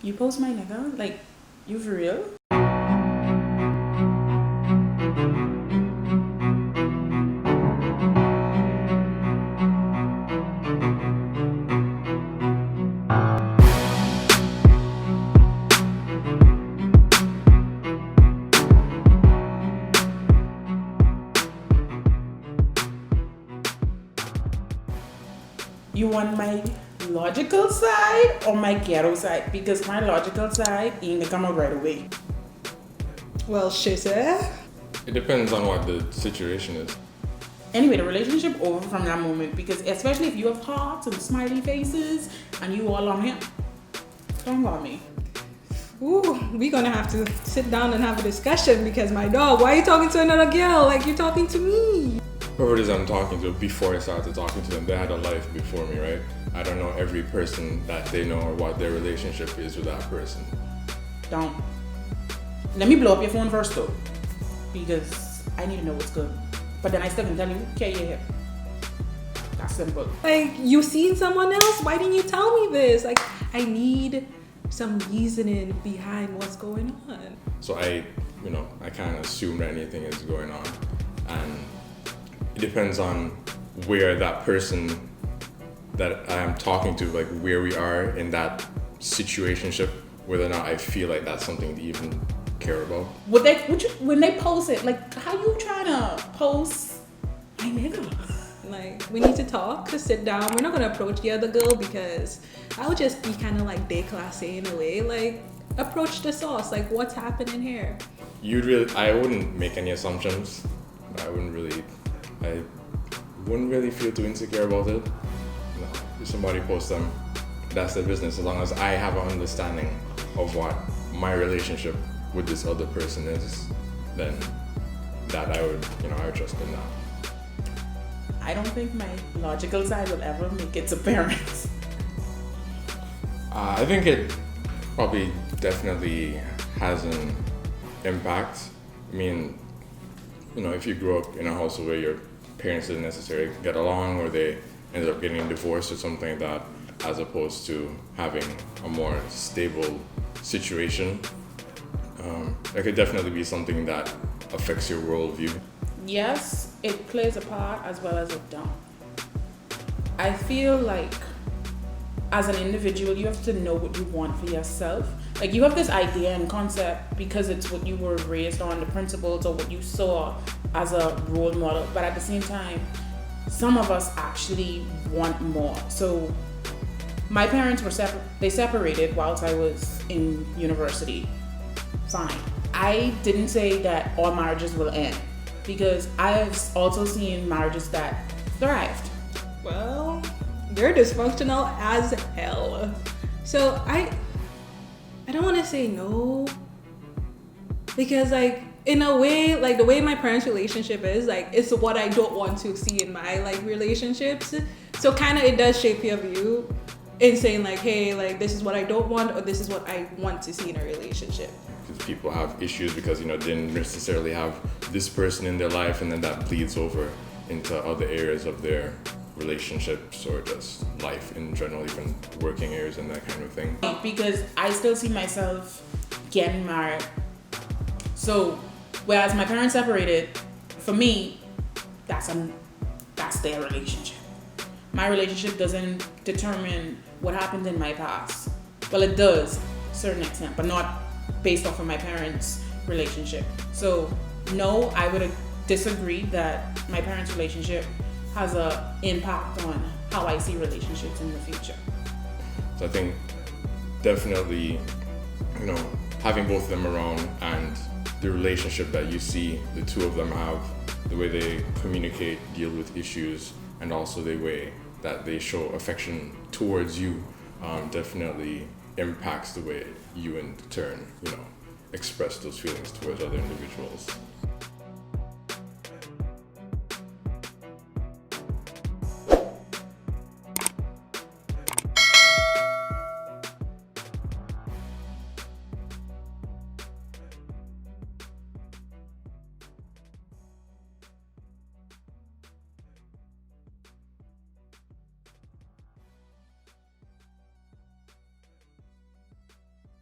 You post my nigga? Like, you for real? You want my logical side or my ghetto side? Because my logical side ain't gonna come out right away. Well, she said. It depends on what the situation is. Anyway, the relationship over from that moment, because especially if you have hearts and smiley faces and you all on him, don't go on me. Ooh, we're gonna have to sit down and have a discussion because my dog, why are you talking to another girl like you're talking to me? Whoever it is I'm talking to, before I started talking to them, they had a life before me, right? I don't know every person that they know or what their relationship is with that person. Don't. Let me blow up your phone first though, because I need to know what's good. But then I still can tell you, okay, yeah. That's simple. Like, you seen someone else? Why didn't you tell me this? Like, I need some reasoning behind what's going on. So I kind of assume that anything is going on. And it depends on where that person that I am talking to, like where we are in that situationship, whether or not I feel like that's something to even care about. When they post it, like, how you trying to post my nigga? Like, we need to talk, to sit down. We're not gonna approach the other girl because I would just be kind of like déclassé in a way. Like, approach the source. Like, what's happening here? I wouldn't make any assumptions. I wouldn't really feel too insecure about it. No, if somebody posts them, that's their business. As long as I have an understanding of what my relationship with this other person is, then that I would trust in that. I don't think my logical side will ever make its appearance. I think it probably definitely has an impact. I mean, if you grow up in a household where your parents didn't necessarily get along or they ended up getting divorced or something like that, as opposed to having a more stable situation, it could definitely be something that affects your worldview. Yes, it plays a part as well as it don't. I feel like as an individual, you have to know what you want for yourself. Like, you have this idea and concept because it's what you were raised on, the principles or what you saw as a role model. But at the same time, some of us actually want more. So my parents were separated whilst I was in university. Fine. I didn't say that all marriages will end, because I've also seen marriages that thrived. Well, they're dysfunctional as hell. So I don't want to say no, because like, in a way, like the way my parents' relationship is, like, it's what I don't want to see in my like relationships. So kind of it does shape your view in saying like, hey, like, this is what I don't want, or this is what I want to see in a relationship. Because people have issues because they didn't necessarily have this person in their life, and then that bleeds over into other areas of their relationships or just life in general, even working areas and that kind of thing. Because I still see myself getting married. So whereas my parents separated, for me, that's their relationship. My relationship doesn't determine what happened in my past. Well, it does to a certain extent, but not based off of my parents' relationship. So no, I would disagree that my parents' relationship has an impact on how I see relationships in the future. So I think definitely, having both of them around and the relationship that you see the two of them have, the way they communicate, deal with issues, and also the way that they show affection towards you, definitely impacts the way you in turn, express those feelings towards other individuals.